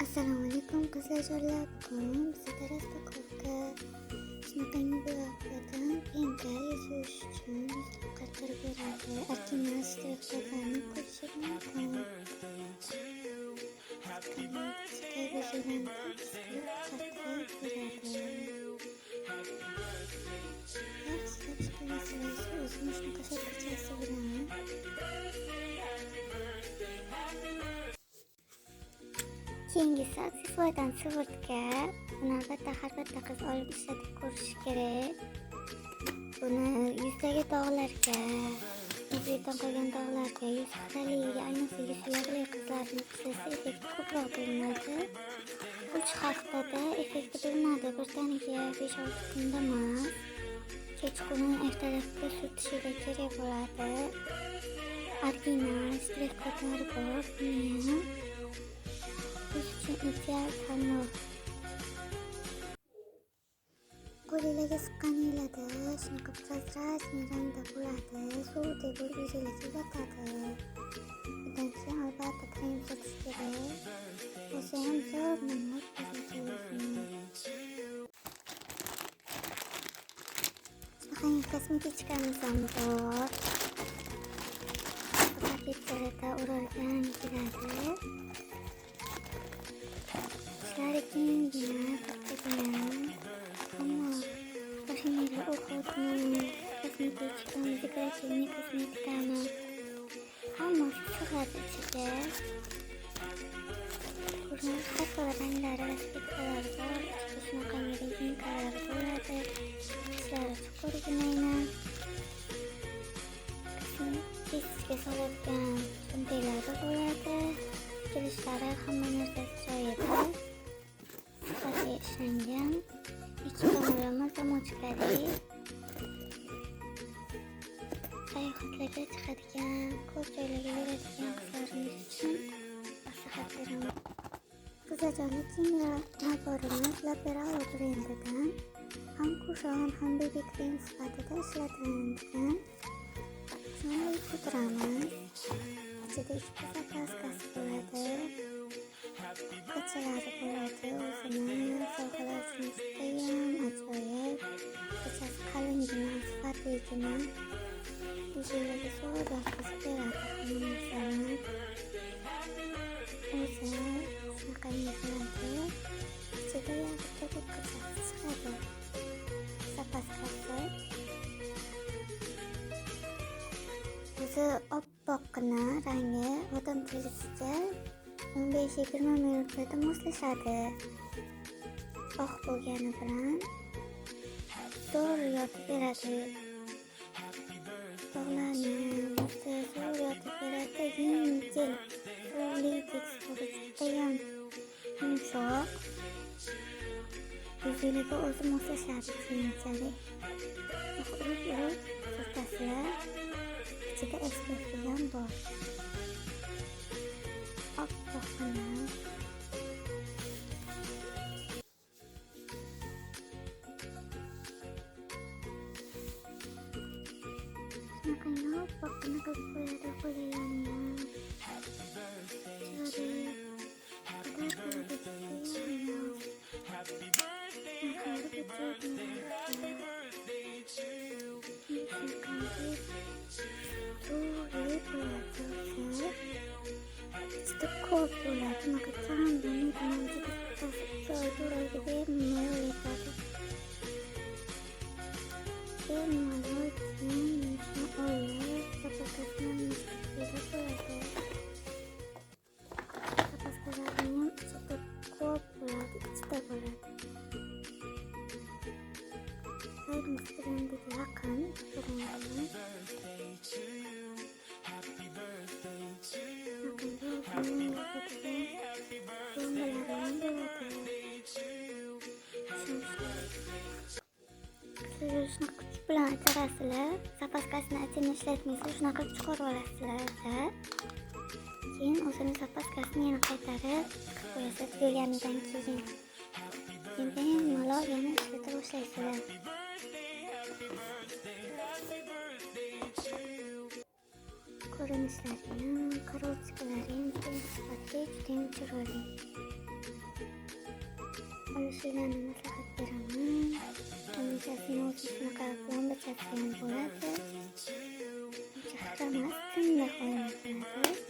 Assalomu alaykum qizlarjonlar. Bugun bizda raspakovka shunaqangi buyoqlardan penka yozish uchun qaytarib beradi. Arkimas shtrix-kodlarni ko'rish mumkin. Keyingisi aksessuardan sig'irtka. Buni albatta har bitta qiz olib ishlatib ko'rishi kerak. Buni yuzdagi dog'larga, yuzdan qolgan dog'larga, yuz xiraligiga, ayniqsa yuz yog'li qizlarni ishlasa effekti ko'proq bilinadi. 3 haftada effekti bilinadi. Birdaniga 5-6 kunda emas. Kechqurun ertalabga surtishiga kerak bo'ladi. Original shtrix-kodlari bor. Biz uchun ideal tanlov. Qo'lingizga siqqaningizda shunaqa prozrachniy rangda bo'ladi. Suvdek bo'lib yuzingizga yotadi. Undan keyin albatta krem surtish kerak. O'zi ham zo'r namlik shunaqangi kosmetichkamiz ham bor. Paketlarida o'ralgan keladi. Ishlari keyingina, kattagina. Ammo vahimali o'quvni kosmetikani, dekorativniy kosmetikani hammasi sig'adi ichiga. Har xil ranglari va spekalari bor. Ichida shunaqangi rezinkalari bo'ladi. Ishlari chuqurginayna. Kesichga soladigan sumkalari bo'ladi. Kelishlari hamma narsasi joyida. Sifatli ishlangan. Ikki tomonlama zamochkali. Sayohatlarga chiqadigan, ko'p joylarga yuradigan qizlarimiz uchun maslahat beraman. Qizlarjonlar, keyingi naborimiz Laperal brendidan ham kushon, ham baby krem sifatida ishlatiladigan shunday pudramiz. Ichida 2 zapaskasi bo'ladi. Qachalari bo'ladi. O'zini sohalar uchun judayam ajoyib. Qachasi qalingina, sifatligina. Yuzingizga zo'r yoqizib beradi hamma narsani. O'zi shunaqangi bo'ladi. Ichida bitta qachasi chiqadi. Zapaskasi. O'zi oppoqqina rangi odam terisiga 15-20 minutda moslashadi. Oq bo'lgani bilan zo'r yotib beradi. Dog'larni zo'r yotib beradi. Yengil, suvli tekstura, judayam yumshoq. Yuzingizga o'zi moslashadi keyinchalik. Urib surtasizlar. Ichida SPF ham bor. Oppoqqina. Shunaqangi oppoqqina qilib qo'yadi qo'llarini. Ko'p bo'ladi. Bunaqa kam bo'lmaydi. Joy-joyga bemalol olib, zapaskasini mustaqilda bo'ladi. Zapaskalarning ichida ko'p bo'ladi, ichida bo'ladi. Saymiz brendiga yaqin brendimiz. Shunaqa kuch bilan achirasizlar. Zapaskasini achini ishlatmaysiz, shunaqa chiqarib olasizlar. Keyin o'zini zapaskasini yana qaytarib chiqib qo'yasiz tugaganidan keyin. Keyin bemalol yana ishlata boshlaysizlar. Ko'rinishlari ham, karotsikalari ham sifatli, judayam chiroyli. ana shularni maslahat beraman. Hamisha o'zi shunaqa yonbachasi ham bo'ladi. Uncha xiramas, tinmay qolmay qoladi.